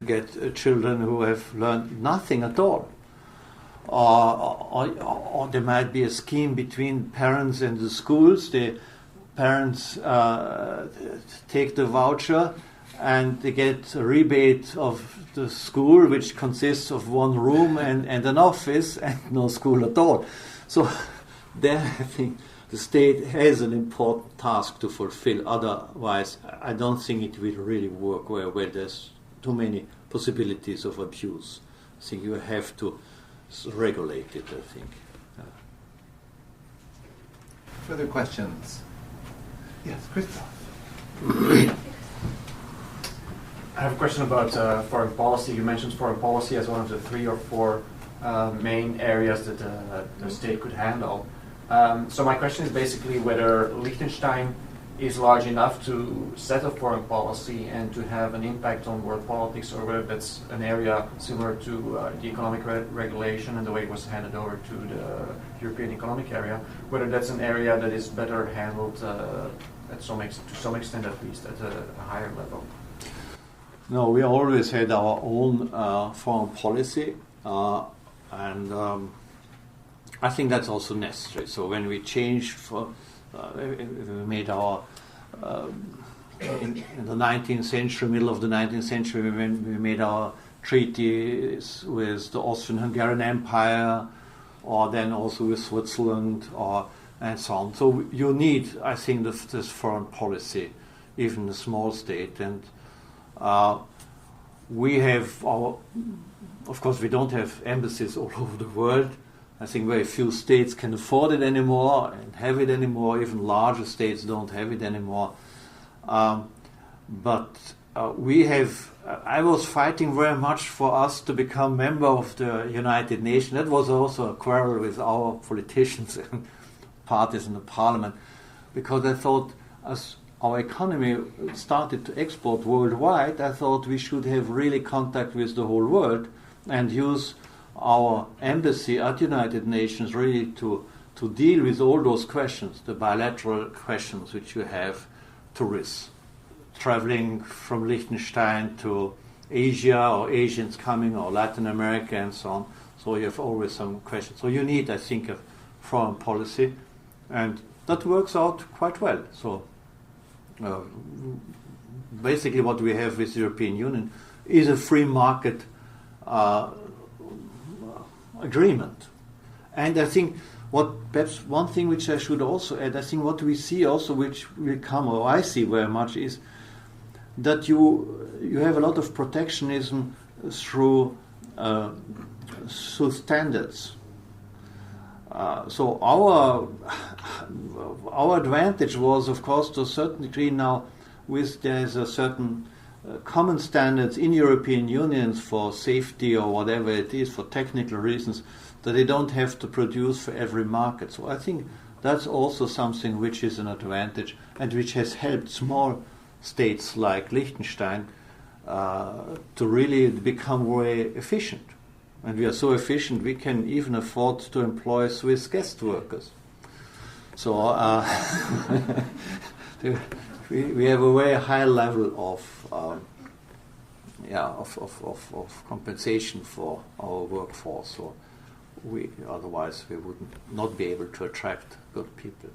get children who have learned nothing at all. Or there might be a scheme between parents and the schools. The parents take the voucher and they get a rebate of the school, which consists of one room and an office and no school at all. So there I think the state has an important task to fulfill. Otherwise, I don't think it will really work where there's too many possibilities of abuse. I think you have to regulate it, I think. Further questions? Yes, Christoph. I have a question about foreign policy. You mentioned foreign policy as one of the 3 or 4 main areas that the state could handle. So my question is basically whether Liechtenstein is large enough to set a foreign policy and to have an impact on world politics, or whether that's an area similar to the economic regulation and the way it was handed over to the European Economic Area, whether that's an area that is better handled to some extent, at least at a higher level. No, we always had our own foreign policy, and I think that's also necessary. So when we changed, we made our in the 19th century, middle of the 19th century, when we made our treaties with the Austrian-Hungarian Empire, or then also with Switzerland, and so on. So you need, I think, this foreign policy, even a small state. And we have our, of course, we don't have embassies all over the world. I think very few states can afford it anymore and have it anymore. Even larger states don't have it anymore. But we have. I was fighting very much for us to become member of the United Nations. That was also a quarrel with our politicians and parties in the parliament, because I thought as our economy started to export worldwide, I thought we should have really contact with the whole world and use our embassy at United Nations really to deal with all those questions, the bilateral questions which you have, tourists traveling from Liechtenstein to Asia, or Asians coming, or Latin America, and so on. So you have always some questions. So you need, I think, a foreign policy, and that works out quite well. So basically what we have with the European Union is a free market agreement. And I think perhaps one thing which I should also add, I think what we see also, which will come, or I see very much, is that you have a lot of protectionism through standards. So our advantage was, of course, to a certain degree now, there's a certain common standards in European unions for safety or whatever it is, for technical reasons, that they don't have to produce for every market. So I think that's also something which is an advantage and which has helped small states like Liechtenstein to really become very efficient. And we are so efficient we can even afford to employ Swiss guest workers. So we have a very high level of compensation for our workforce. So otherwise we would not be able to attract good people.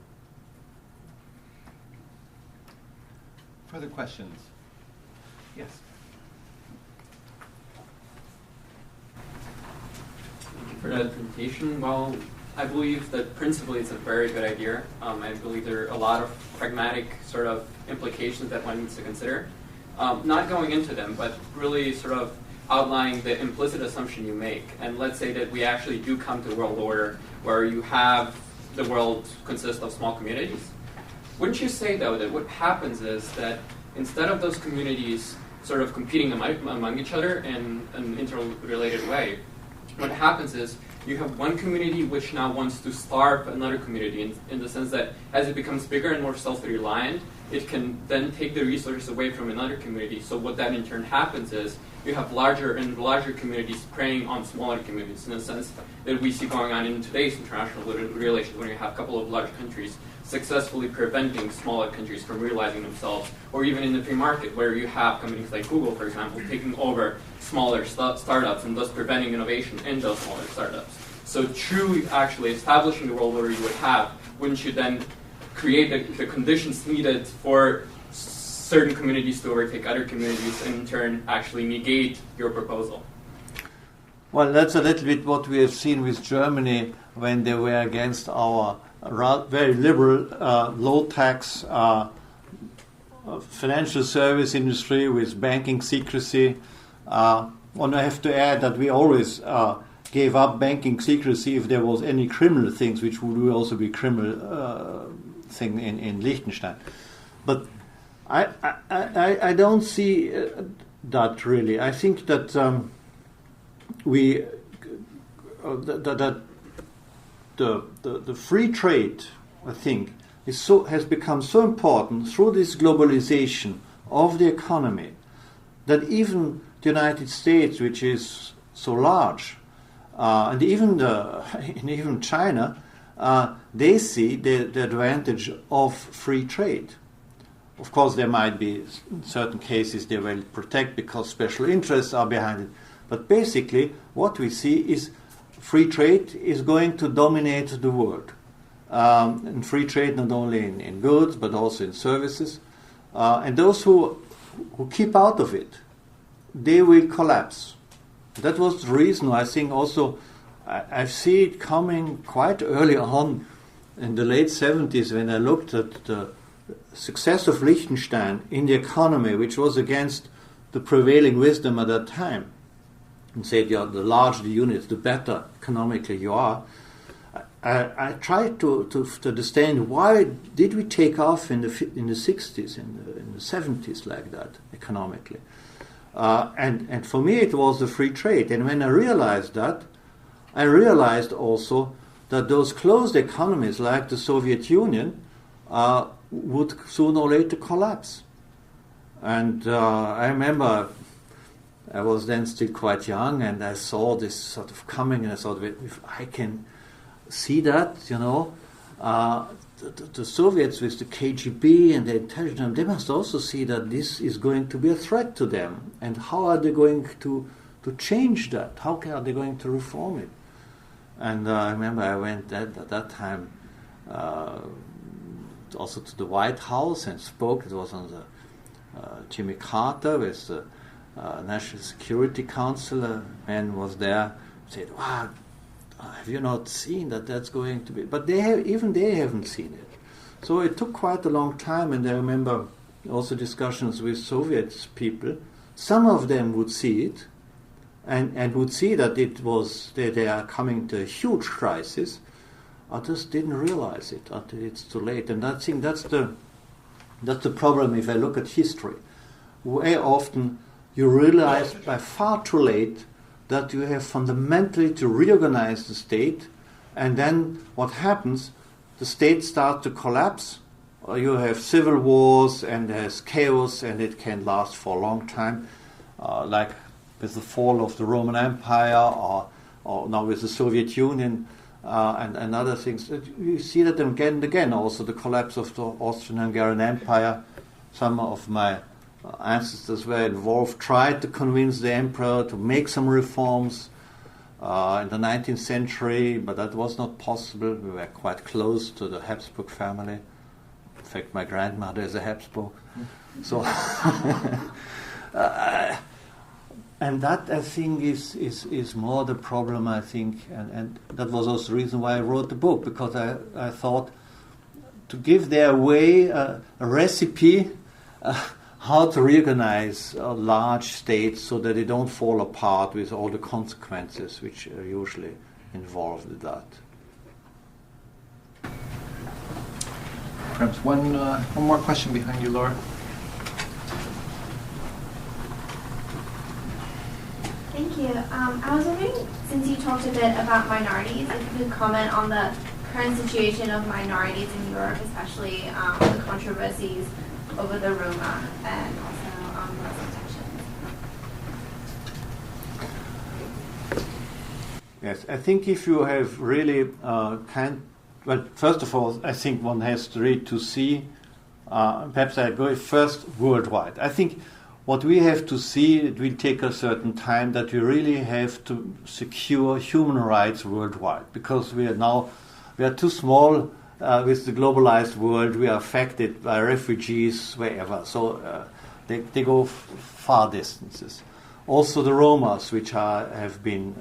Further questions? Yes. Thank you for that presentation. Well, I believe that principally it's a very good idea. I believe there are a lot of pragmatic sort of implications that one needs to consider. Not going into them, but really sort of outlining the implicit assumption you make. And let's say that we actually do come to a world order where you have the world consist of small communities. Wouldn't you say, though, that what happens is that instead of those communities sort of competing among each other in an interrelated way, what happens is you have one community which now wants to starve another community in the sense that as it becomes bigger and more self-reliant, it can then take the resources away from another community. So what that in turn happens is you have larger and larger communities preying on smaller communities, in a sense that we see going on in today's international relations, when you have a couple of large countries successfully preventing smaller countries from realizing themselves, or even in the free market, where you have companies like Google, for example, taking over smaller startups and thus preventing innovation in those smaller startups. So truly actually establishing the role where you would have, wouldn't you then create the conditions needed for certain communities to overtake other communities and in turn actually negate your proposal? Well, that's a little bit what we have seen with Germany when they were against our very liberal, low-tax financial service industry with banking secrecy. And I have to add that we always gave up banking secrecy if there was any criminal things, which would also be criminal thing in Liechtenstein. But I don't see that really. I think that the free trade, I think, has become so important through this globalization of the economy that even the United States, which is so large, and even China, they see the advantage of free trade. Of course, there might be certain cases they will protect because special interests are behind it. But basically, what we see is free trade is going to dominate the world. And free trade not only in goods, but also in services. And those who keep out of it, they will collapse. That was the reason I think also I see it coming quite early on in the late 70s when I looked at the success of Liechtenstein in the economy, which was against the prevailing wisdom at that time, and said, the larger the unit, the better economically you are. I tried to understand why did we take off in the 60s, in the 70s like that economically, and for me it was the free trade. And when I realized that, I realized also that those closed economies like the Soviet Union would sooner or later collapse. And I remember I was then still quite young, and I saw this sort of coming, and I thought, if I can see that, the Soviets with the KGB and the intelligence, they must also see that this is going to be a threat to them. And how are they going to change that? How are they going to reform it? And I remember I went at that time also to the White House and spoke. It was on the Jimmy Carter with the National Security Council. A man was there, said, "Wow, have you not seen that that's going to be?" But they haven't seen it. So it took quite a long time, and I remember also discussions with Soviet people. Some of them would see it, and would see that they are coming to a huge crisis. Others didn't realize it until it's too late. And I think that's the problem if I look at history. Very often you realize by far too late that you have fundamentally to reorganize the state, and then what happens, the state starts to collapse, or you have civil wars and there's chaos, and it can last for a long time, like with the fall of the Roman Empire, or now with the Soviet Union, and other things. You see that again and again, also the collapse of the Austrian-Hungarian Empire. Some of my ancestors were involved, tried to convince the emperor to make some reforms in the 19th century, but that was not possible. We were quite close to the Habsburg family. In fact, my grandmother is a Habsburg. So, and that, I think, is more the problem, I think, and that was also the reason why I wrote the book, because I thought to give their way a recipe how to reorganize large states so that they don't fall apart with all the consequences which are usually involved with that. Perhaps one more question behind you, Laura. Thank you. I was wondering, since you talked a bit about minorities, if you could comment on the current situation of minorities in Europe, especially the controversies over the Roma and also Muslim tensions. Yes, I think if you have really well, first of all, I think one has to read to see. Perhaps I go first worldwide. I think what we have to see, it will take a certain time, that we really have to secure human rights worldwide, because we are too small with the globalized world. We are affected by refugees wherever, so they go far distances. Also the Romas, which have been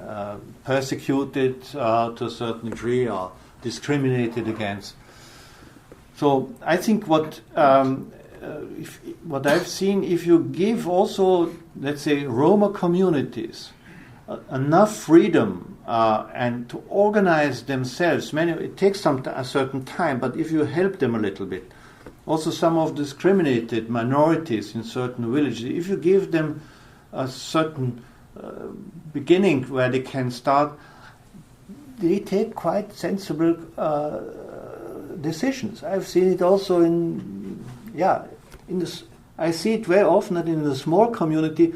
persecuted to a certain degree or discriminated against. So I think what I've seen, if you give also, let's say, Roma communities enough freedom and to organize themselves, it takes a certain time, but if you help them a little bit, also some of discriminated minorities in certain villages, if you give them a certain beginning where they can start, they take quite sensible decisions. I've seen it also I see it very often that in the small community,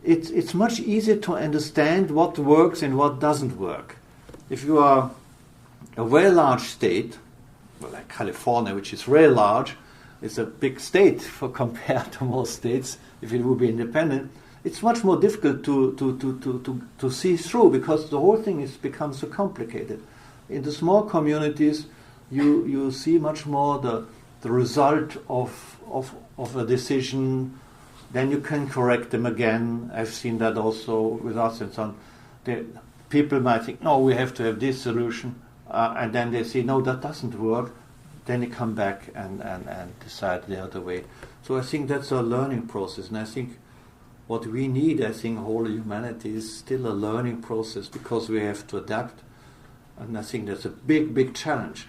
it's much easier to understand what works and what doesn't work. If you are a very large state, like California, which is very large, it's a big state compared to most states. If it would be independent, it's much more difficult to see through, because the whole thing becomes so complicated. In the small communities, you see much more the result of a decision. Then you can correct them again. I've seen that also with us and so on. People might think, no, we have to have this solution, and then they say, no, that doesn't work. Then they come back and decide the other way. So I think that's a learning process, and I think what we need, whole humanity, is still a learning process, because we have to adapt, and I think that's a big, big challenge.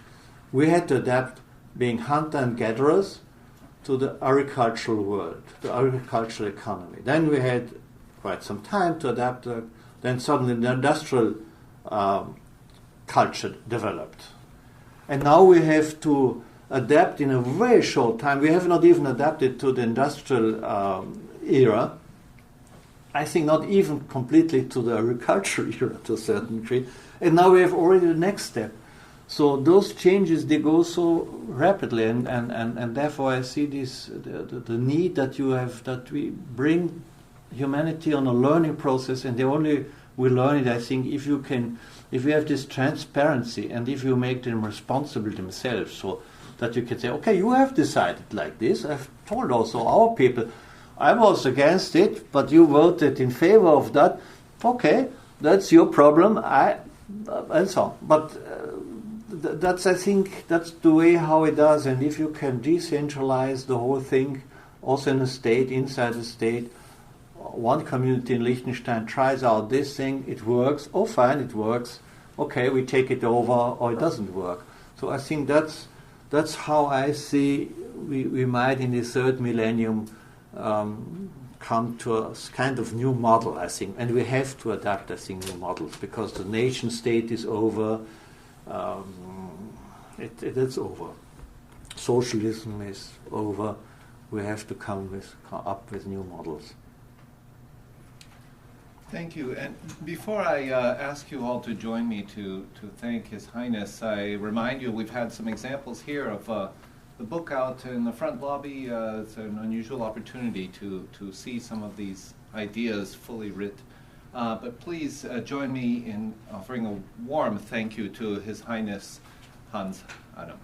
We had to adapt being hunter and gatherers to the agricultural world, the agricultural economy. Then we had quite some time to adapt. Then suddenly the industrial culture developed. And now we have to adapt in a very short time. We have not even adapted to the industrial era. I think not even completely to the agricultural era to a certain degree. And now we have already the next step. So those changes, they go so rapidly, and therefore I see this the need that we bring humanity on a learning process, and they only will learn it, I think, if you have this transparency, and if you make them responsible themselves, so that you can say, okay, you have decided like this. I've told also our people, I was against it, but you voted in favor of that. Okay, that's your problem. And so on. But I think that's the way how it does. And if you can decentralize the whole thing, also in a state, inside the state, one community in Liechtenstein tries out this thing, it works. Oh, fine, it works. Okay, we take it over, or it doesn't work. So I think that's how I see we might in the third millennium come to a kind of new model, I think, and we have to adapt, I think, new models, because the nation state is over. It's over. Socialism is over. We have to come up with new models. Thank you. And before I ask you all to join me to thank His Highness, I remind you we've had some examples here of the book out in the front lobby. It's an unusual opportunity to see some of these ideas fully writ. But please join me in offering a warm thank you to His Highness Hans Adam.